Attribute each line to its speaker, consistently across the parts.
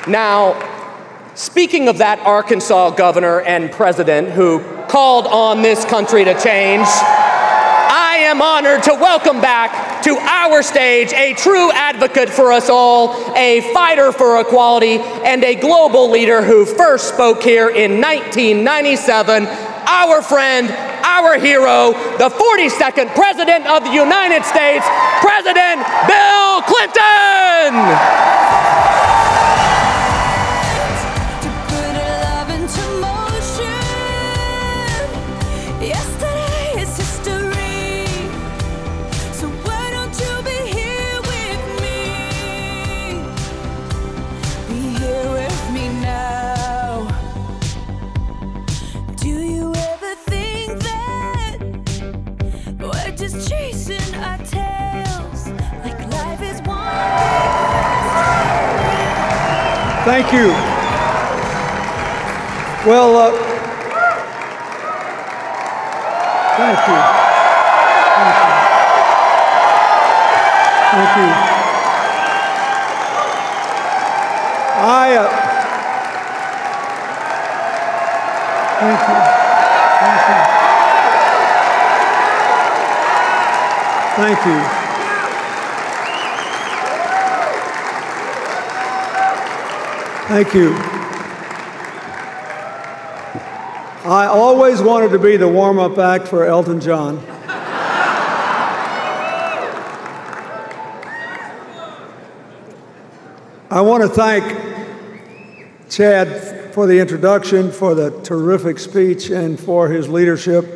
Speaker 1: Now, speaking of that Arkansas governor and president who called on this country to change, I am honored to welcome back to our stage a true advocate for us all, a fighter for equality, and a global leader who first spoke here in 1997, our friend, our hero, the 42nd President of the United States, President Bill Clinton!
Speaker 2: Thank you. Well, thank you. Thank you. Thank you. Thank you. Thank you. Thank you. Thank you. I always wanted to be the warm-up act for Elton John. I want to thank Chad for the introduction, for the terrific speech, and for his leadership.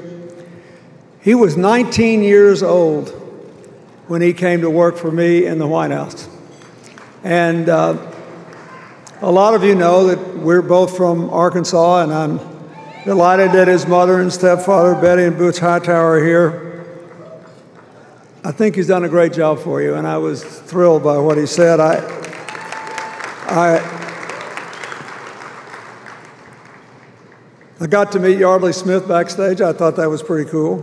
Speaker 2: He was 19 years old when he came to work for me in the White House. And a lot of you know that we're both from Arkansas, and I'm delighted that his mother and stepfather, Betty and Butch Hightower, are here. I think he's done a great job for you, and I was thrilled by what he said. I got to meet Yardley Smith backstage. I thought that was pretty cool.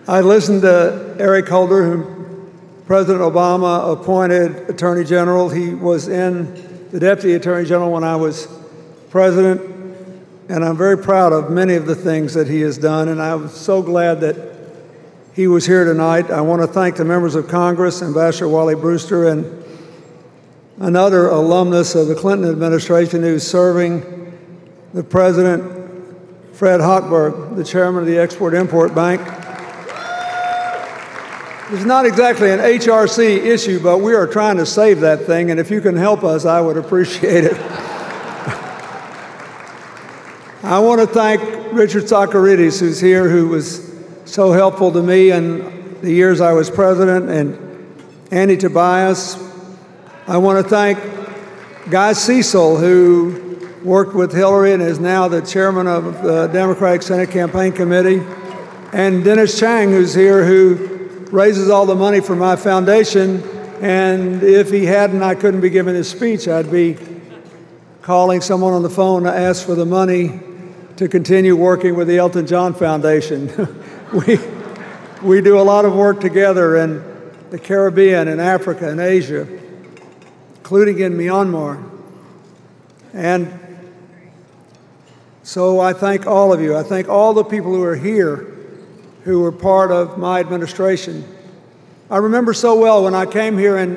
Speaker 2: I listened to Eric Holder, who President Obama appointed Attorney General. He was the Deputy Attorney General when I was President, and I'm very proud of many of the things that he has done, and I'm so glad that he was here tonight. I want to thank the members of Congress, Ambassador Wally Brewster, and another alumnus of the Clinton administration who's serving the President, Fred Hochberg, the chairman of the Export-Import Bank. It's not exactly an HRC issue, but we are trying to save that thing, and if you can help us, I would appreciate it. I want to thank Richard Socarides, who's here, who was so helpful to me in the years I was president, and Andy Tobias. I want to thank Guy Cecil, who worked with Hillary and is now the chairman of the Democratic Senate Campaign Committee, and Dennis Chang, who's here, who raises all the money for my foundation, and if he hadn't, I couldn't be giving this speech. I'd be calling someone on the phone to ask for the money to continue working with the Elton John Foundation. we do a lot of work together in the Caribbean and Africa and Asia, including in Myanmar. And so I thank all of you. I thank all the people who are here who were part of my administration. I remember so well when I came here in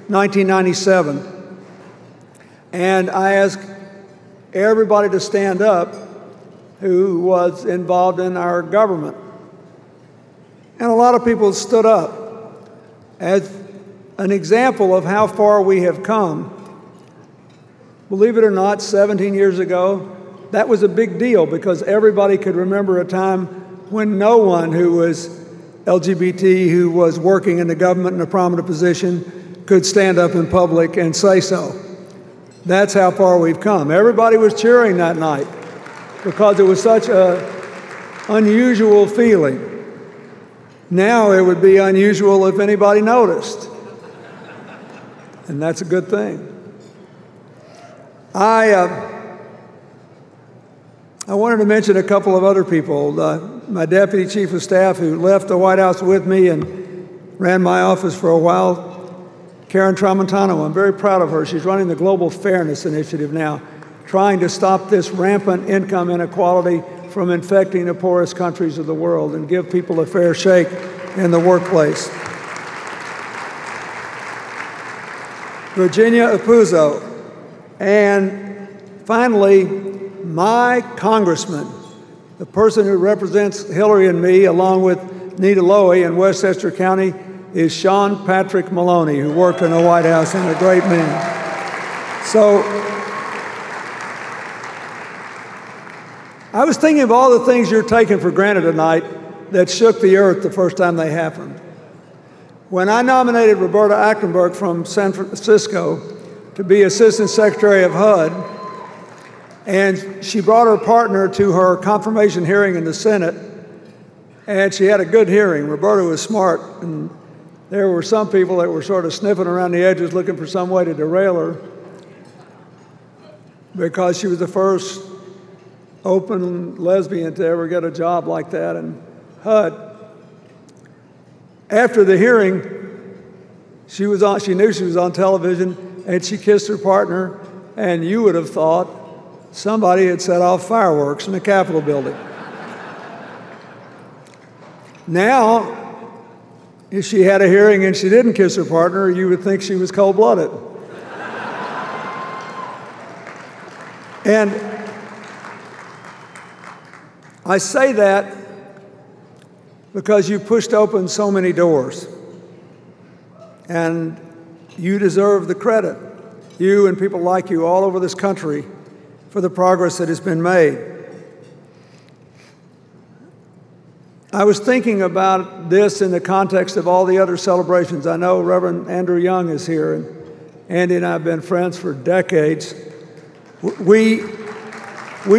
Speaker 2: 1997, and I asked everybody to stand up who was involved in our government. And a lot of people stood up as an example of how far we have come. Believe it or not, 17 years ago, that was a big deal because everybody could remember a time when no one who was LGBT, who was working in the government in a prominent position, could stand up in public and say so. That's how far we've come. Everybody was cheering that night because it was such an unusual feeling. Now it would be unusual if anybody noticed, and that's a good thing. I wanted to mention a couple of other people. My deputy chief of staff who left the White House with me and ran my office for a while, Karen Tramontano, I'm very proud of her. She's running the Global Fairness Initiative now, trying to stop this rampant income inequality from infecting the poorest countries of the world and give people a fair shake in the workplace. Virginia Apuzzo. And finally, my congressman, the person who represents Hillary and me, along with Nita Lowey in Westchester County, is Sean Patrick Maloney, who worked in the White House and a great man. So I was thinking of all the things you're taking for granted tonight that shook the earth the first time they happened. When I nominated Roberta Achtenberg from San Francisco to be Assistant Secretary of HUD, and she brought her partner to her confirmation hearing in the Senate, and she had a good hearing. Roberta was smart, and there were some people that were sort of sniffing around the edges looking for some way to derail her because she was the first open lesbian to ever get a job like that in HUD. After the hearing, she knew she was on television, and she kissed her partner, and you would have thought somebody had set off fireworks in the Capitol building. Now, if she had a hearing and she didn't kiss her partner, you would think she was cold-blooded. And I say that because you pushed open so many doors, and you deserve the credit, you and people like you all over this country, for the progress that has been made. I was thinking about this in the context of all the other celebrations. I know Reverend Andrew Young is here, and Andy and I have been friends for decades. We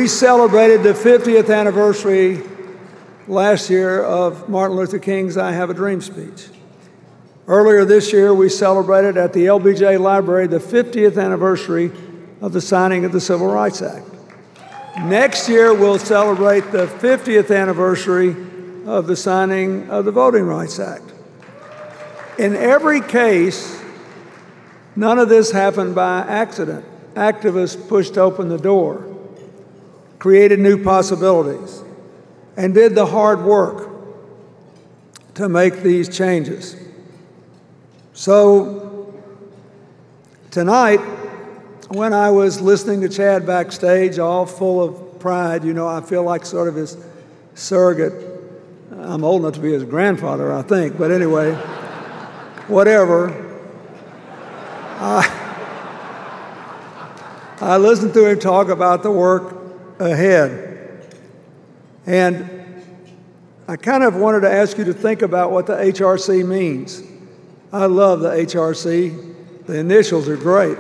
Speaker 2: celebrated the 50th anniversary last year of Martin Luther King's I Have a Dream speech. Earlier this year, we celebrated at the LBJ Library the 50th anniversary of the signing of the Civil Rights Act. Next year, we'll celebrate the 50th anniversary of the signing of the Voting Rights Act. In every case, none of this happened by accident. Activists pushed open the door, created new possibilities, and did the hard work to make these changes. So tonight, when I was listening to Chad backstage, all full of pride, you know, I feel like sort of his surrogate. I'm old enough to be his grandfather, I think, but anyway, whatever. I listened to him talk about the work ahead. And I kind of wanted to ask you to think about what the HRC means. I love the HRC. The initials are great.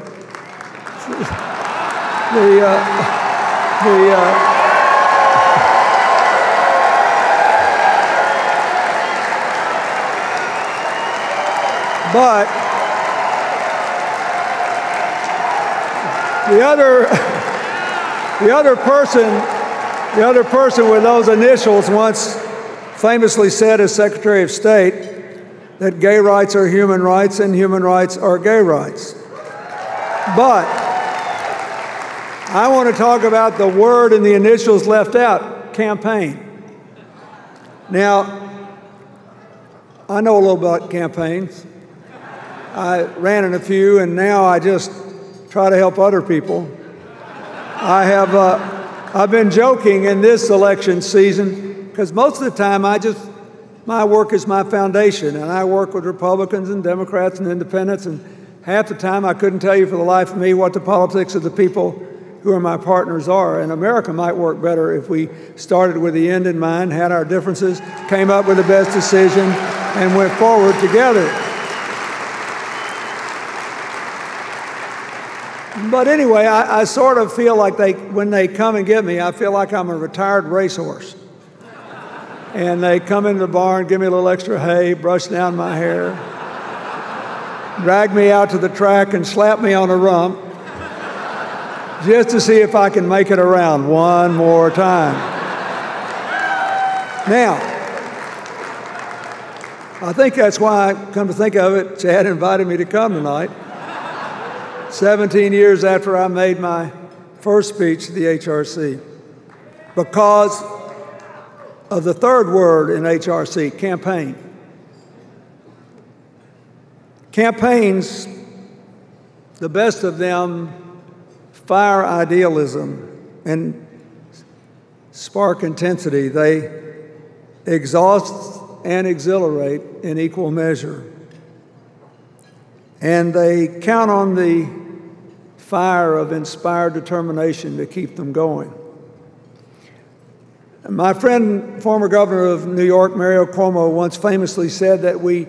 Speaker 2: But the other person with those initials once famously said as Secretary of State that gay rights are human rights and human rights are gay rights. But I want to talk about the word and the initials left out, campaign. Now, I know a little about campaigns. I ran in a few, and now I just try to help other people. I've been joking in this election season because most of the time my work is my foundation, and I work with Republicans and Democrats and independents, and half the time I couldn't tell you for the life of me what the politics of the people who are my partners are. And America might work better if we started with the end in mind, had our differences, came up with the best decision, and went forward together. But anyway, I sort of feel like when they come and get me, I feel like I'm a retired racehorse. And they come into the barn, give me a little extra hay, brush down my hair, drag me out to the track and slap me on the rump just to see if I can make it around one more time. Now, I think that's why, come to think of it, Chad invited me to come tonight. 17 years after I made my first speech to the HRC. Because of the third word in HRC, campaign. Campaigns, the best of them, fire idealism and spark intensity. They exhaust and exhilarate in equal measure. And they count on the fire of inspired determination to keep them going. My friend, former governor of New York, Mario Cuomo, once famously said that we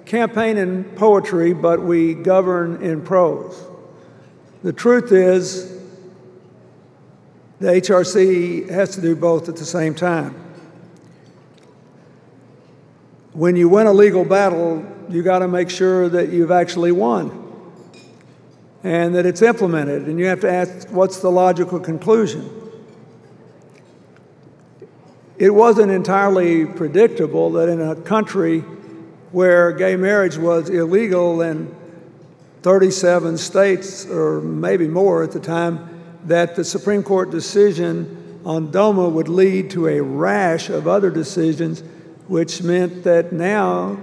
Speaker 2: campaign in poetry, but we govern in prose. The truth is, the HRC has to do both at the same time. When you win a legal battle, you got to make sure that you've actually won and that it's implemented, and you have to ask, what's the logical conclusion? It wasn't entirely predictable that in a country where gay marriage was illegal in 37 states, or maybe more at the time, that the Supreme Court decision on DOMA would lead to a rash of other decisions, which meant that now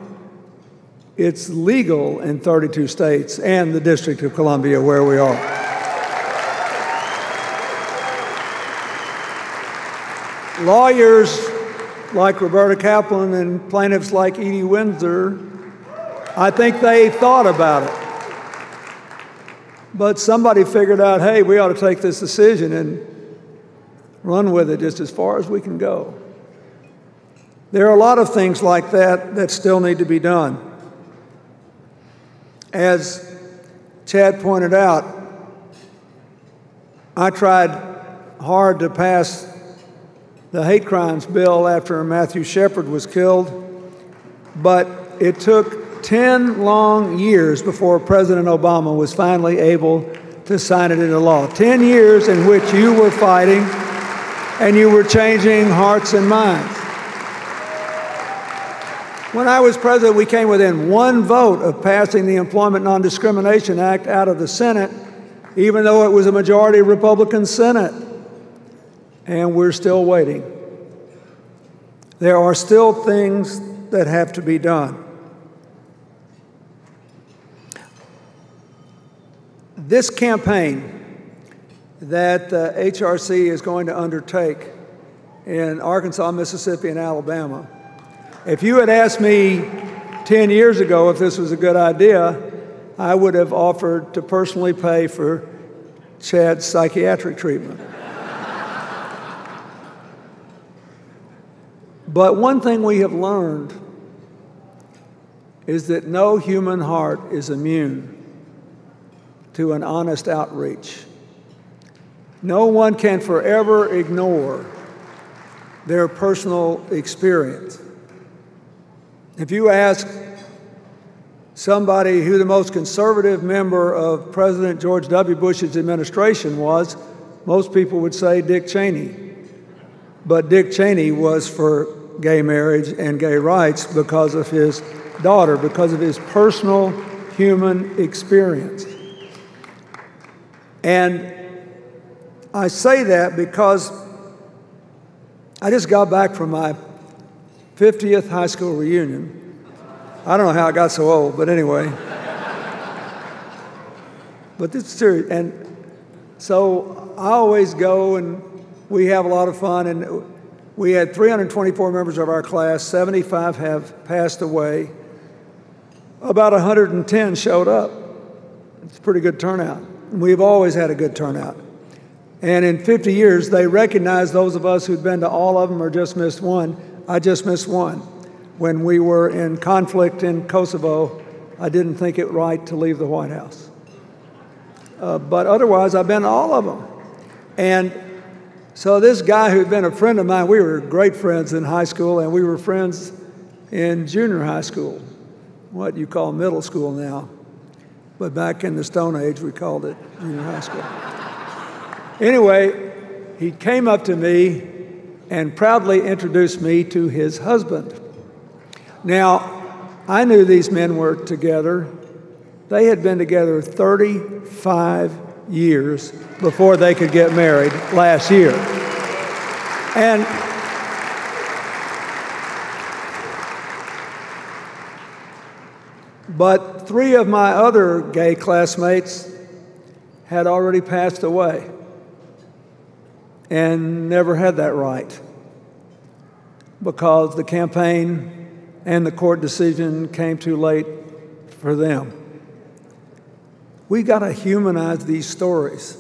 Speaker 2: it's legal in 32 states and the District of Columbia, where we are. Lawyers like Roberta Kaplan and plaintiffs like Edie Windsor, I think they thought about it. But somebody figured out, hey, we ought to take this decision and run with it just as far as we can go. There are a lot of things like that that still need to be done. As Chad pointed out, I tried hard to pass the hate crimes bill after Matthew Shepard was killed, but it took 10 long years before President Obama was finally able to sign it into law. 10 years in which you were fighting and you were changing hearts and minds. When I was president, we came within one vote of passing the Employment Non-Discrimination Act out of the Senate, even though it was a majority Republican Senate. And we're still waiting. There are still things that have to be done. This campaign that the HRC is going to undertake in Arkansas, Mississippi, and Alabama, if you had asked me 10 years ago if this was a good idea, I would have offered to personally pay for Chad's psychiatric treatment. But one thing we have learned is that no human heart is immune to an honest outreach. No one can forever ignore their personal experience. If you ask somebody who the most conservative member of President George W. Bush's administration was, most people would say Dick Cheney. But Dick Cheney was for gay marriage and gay rights because of his daughter, because of his personal human experience. And I say that because I just got back from my 50th high school reunion. I don't know how I got so old, but anyway. But it's serious. And so I always go and we have a lot of fun. And we had 324 members of our class, 75 have passed away. About 110 showed up. It's a pretty good turnout. We've always had a good turnout. And in 50 years, they recognized those of us who'd been to all of them or just missed one. I just missed one. When we were in conflict in Kosovo, I didn't think it right to leave the White House. But otherwise, I've been to all of them. And so this guy who'd been a friend of mine, we were great friends in high school, and we were friends in junior high school, what you call middle school now. But back in the Stone Age, we called it junior high school. Anyway, he came up to me and proudly introduced me to his husband. Now, I knew these men were together. They had been together 35 years before they could get married last year. And but 3 of my other gay classmates had already passed away and never had that right because the campaign and the court decision came too late for them. We got to humanize these stories.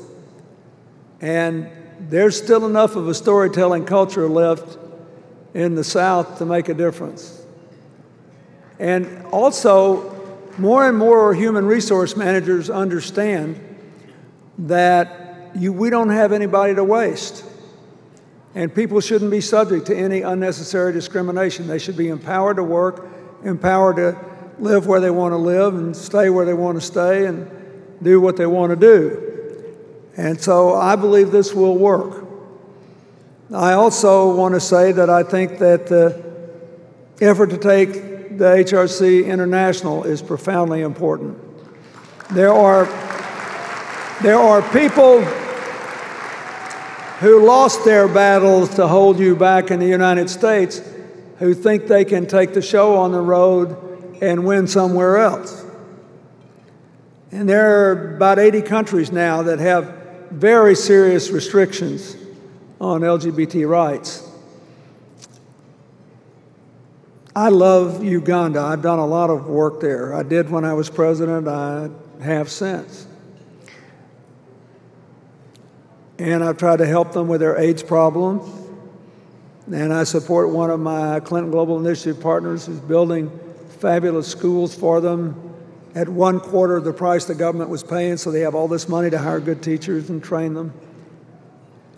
Speaker 2: And there's still enough of a storytelling culture left in the South to make a difference. And also, more and more human resource managers understand that we don't have anybody to waste. And people shouldn't be subject to any unnecessary discrimination. They should be empowered to work, empowered to live where they want to live and stay where they want to stay and do what they want to do. And so I believe this will work. I also want to say that I think that the effort to take the HRC international is profoundly important. There are people who lost their battles to hold you back in the United States who think they can take the show on the road and win somewhere else. And there are about 80 countries now that have very serious restrictions on LGBT rights. I love Uganda. I've done a lot of work there. I did when I was president. I have since. And I've tried to help them with their AIDS problems. And I support one of my Clinton Global Initiative partners who's building fabulous schools for them at 1/4 of the price the government was paying, so they have all this money to hire good teachers and train them.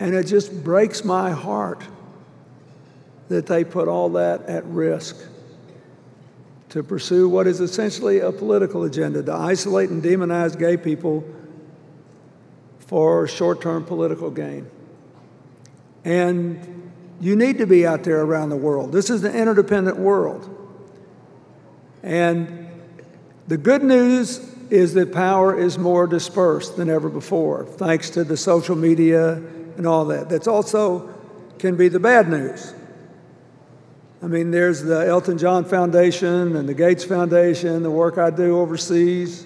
Speaker 2: And it just breaks my heart that they put all that at risk to pursue what is essentially a political agenda, to isolate and demonize gay people for short-term political gain. And you need to be out there around the world. This is an interdependent world. And the good news is that power is more dispersed than ever before, thanks to the social media and all that. That's also can be the bad news. I mean, there's the Elton John Foundation and the Gates Foundation, the work I do overseas.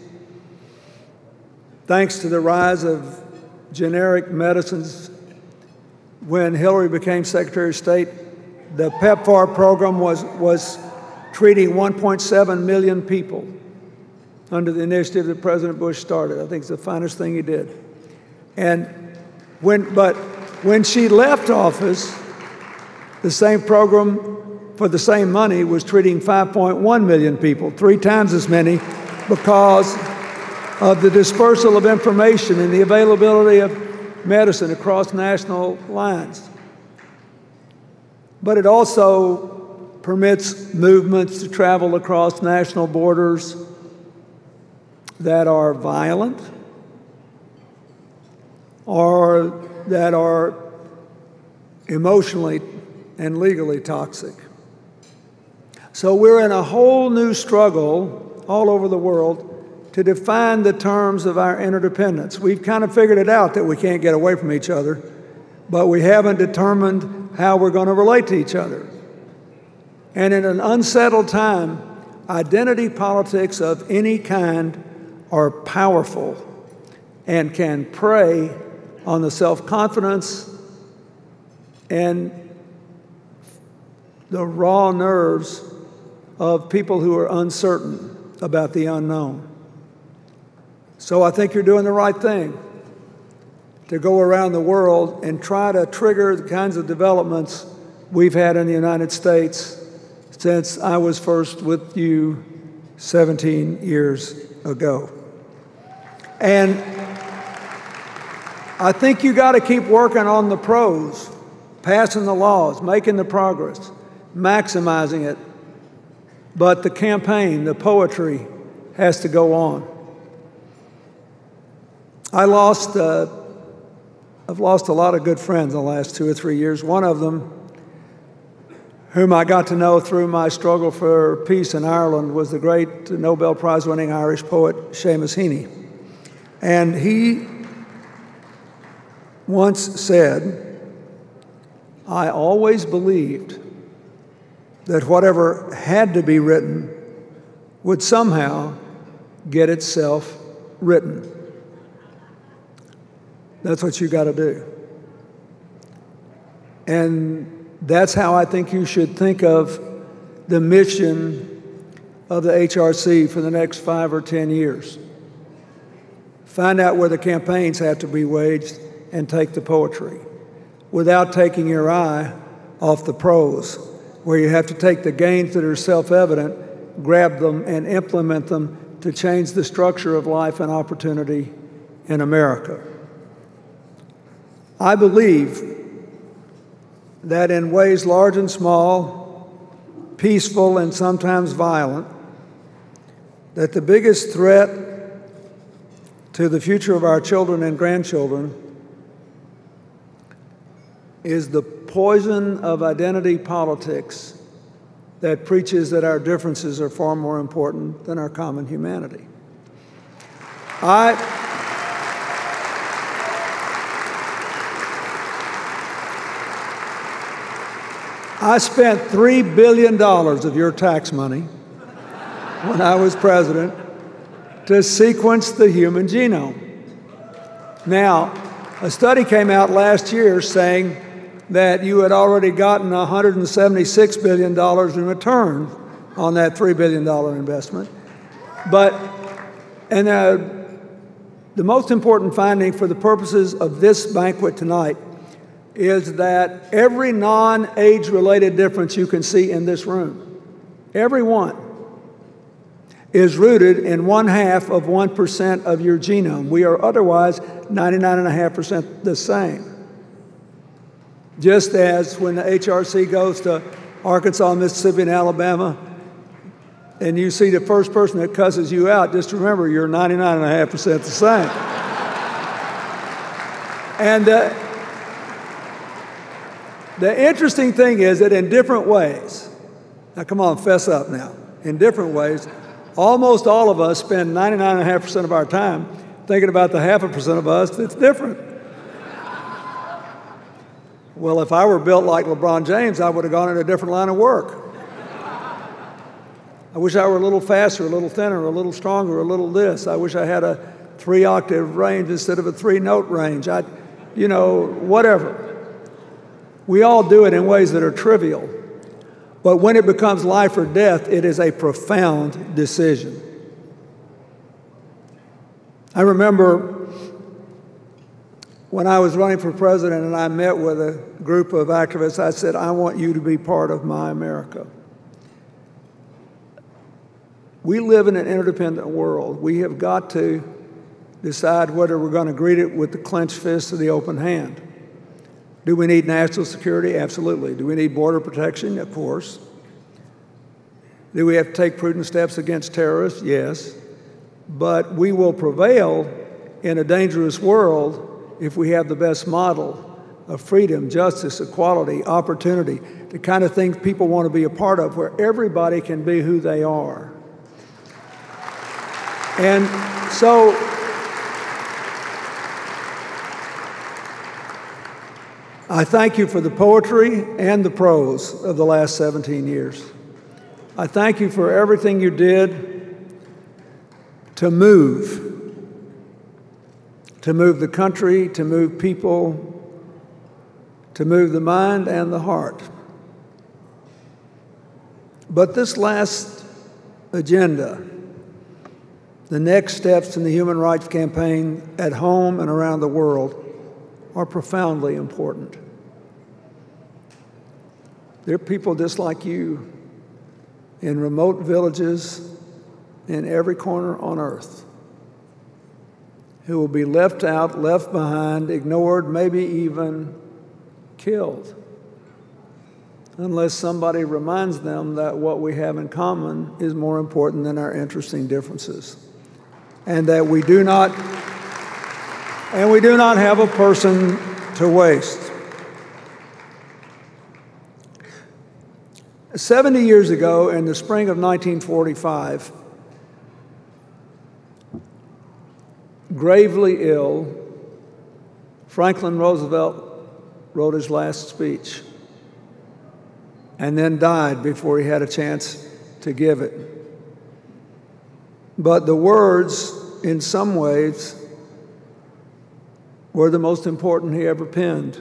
Speaker 2: Thanks to the rise of generic medicines, when Hillary became Secretary of State, the PEPFAR program was treating 1.7 million people under the initiative that President Bush started. I think it's the finest thing he did. But when she left office, the same program for the same money was treating 5.1 million people, 3 times as many, because of the dispersal of information and the availability of medicine across national lines. But it also permits movements to travel across national borders that are violent or that are emotionally and legally toxic. So we're in a whole new struggle all over the world to define the terms of our interdependence. We've kind of figured it out that we can't get away from each other, but we haven't determined how we're going to relate to each other. And in an unsettled time, identity politics of any kind are powerful and can prey on the self-confidence and the raw nerves of people who are uncertain about the unknown. So I think you're doing the right thing to go around the world and try to trigger the kinds of developments we've had in the United States since I was first with you 17 years ago. And I think you got to keep working on the pros, passing the laws, making the progress, maximizing it. But the campaign, the poetry, has to go on. I've lost a lot of good friends in the last 2 or 3 years. One of them, whom I got to know through my struggle for peace in Ireland, was the great Nobel Prize-winning Irish poet Seamus Heaney. And he once said, "I always believed that whatever had to be written would somehow get itself written." That's what you got to do. And that's how I think you should think of the mission of the HRC for the next 5 or 10 years. Find out where the campaigns have to be waged and take the poetry without taking your eye off the prose, where you have to take the gains that are self-evident, grab them, and implement them to change the structure of life and opportunity in America. I believe that in ways large and small, peaceful and sometimes violent, that the biggest threat to the future of our children and grandchildren is the poison of identity politics that preaches that our differences are far more important than our common humanity. I spent $3 billion of your tax money when I was president to sequence the human genome. Now, a study came out last year saying that you had already gotten $176 billion in return on that $3 billion investment. The most important finding for the purposes of this banquet tonight is that every non-age-related difference you can see in this room, every one, is rooted in 0.5% of your genome. We are otherwise 99.5% the same. Just as when the HRC goes to Arkansas, Mississippi, and Alabama, and you see the first person that cusses you out, just remember you're 99.5% the same. And the interesting thing is that in different ways, now come on, fess up now, in different ways, almost all of us spend 99.5% of our time thinking about the 0.5% of us that's different. Well, if I were built like LeBron James, I would have gone in a different line of work. I wish I were a little faster, a little thinner, a little stronger, a little this. I wish I had a 3-octave range instead of a 3-note range. Whatever. We all do it in ways that are trivial. But when it becomes life or death, it is a profound decision. I remember when I was running for president and I met with a group of activists, I said, "I want you to be part of my America." We live in an interdependent world. We have got to decide whether we're going to greet it with the clenched fist or the open hand. Do we need national security? Absolutely. Do we need border protection? Of course. Do we have to take prudent steps against terrorists? Yes. But we will prevail in a dangerous world if we have the best model of freedom, justice, equality, opportunity, the kind of things people want to be a part of, where everybody can be who they are. And so I thank you for the poetry and the prose of the last 17 years. I thank you for everything you did to move the country, to move people, to move the mind and the heart. But this last agenda, the next steps in the human rights campaign at home and around the world, are profoundly important. There are people just like you in remote villages in every corner on earth who will be left out, left behind, ignored, maybe even killed, unless somebody reminds them that what we have in common is more important than our interesting differences, and that we do not have a person to waste. 70 years ago, in the spring of 1945, gravely ill, Franklin Roosevelt wrote his last speech and then died before he had a chance to give it. But the words, in some ways, were the most important he ever penned.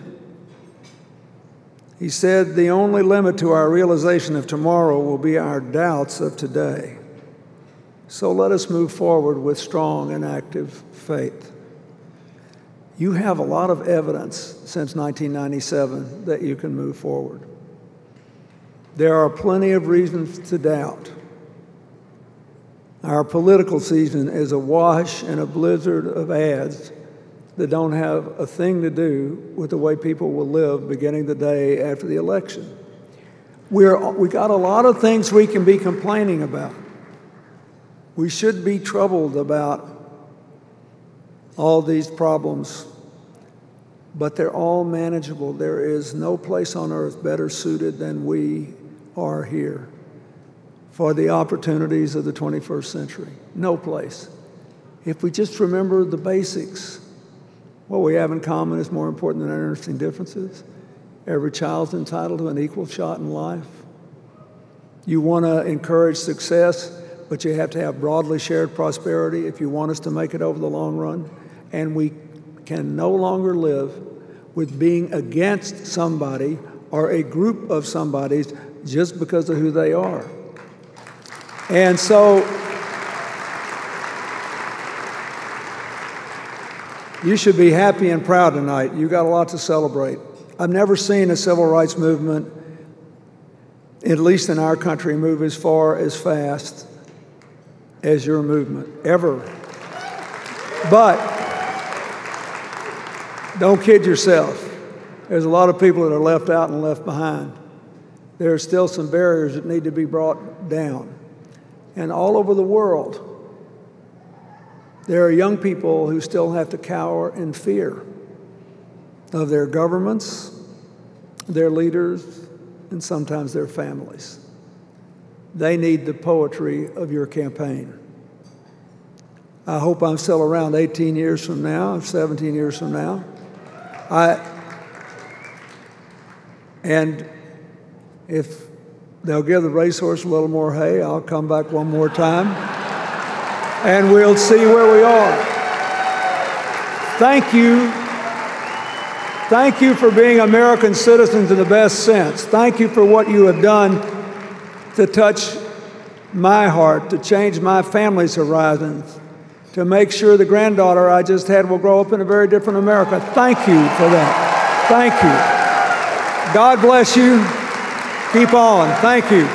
Speaker 2: He said, "The only limit to our realization of tomorrow will be our doubts of today. So let us move forward with strong and active faith." You have a lot of evidence since 1997 that you can move forward. There are plenty of reasons to doubt. Our political season is awash in a blizzard of ads that don't have a thing to do with the way people will live beginning the day after the election. We got a lot of things we can be complaining about. We should be troubled about all these problems, but they're all manageable. There is no place on earth better suited than we are here for the opportunities of the 21st century. No place. If we just remember the basics, what we have in common is more important than our interesting differences. Every child's entitled to an equal shot in life. You want to encourage success, but you have to have broadly shared prosperity if you want us to make it over the long run. And we can no longer live with being against somebody or a group of somebodies just because of who they are. And so you should be happy and proud tonight. You got a lot to celebrate. I've never seen a civil rights movement, at least in our country, move as far as fast as your movement, ever. But don't kid yourself. There's a lot of people that are left out and left behind. There are still some barriers that need to be brought down. And all over the world, there are young people who still have to cower in fear of their governments, their leaders, and sometimes their families. They need the poetry of your campaign. I hope I'm still around 18 years from now, 17 years from now. And if they'll give the racehorse a little more hay, I'll come back one more time, and we'll see where we are. Thank you. Thank you for being American citizens in the best sense. Thank you for what you have done to touch my heart, to change my family's horizons, to make sure the granddaughter I just had will grow up in a very different America. Thank you for that. Thank you. God bless you. Keep on. Thank you.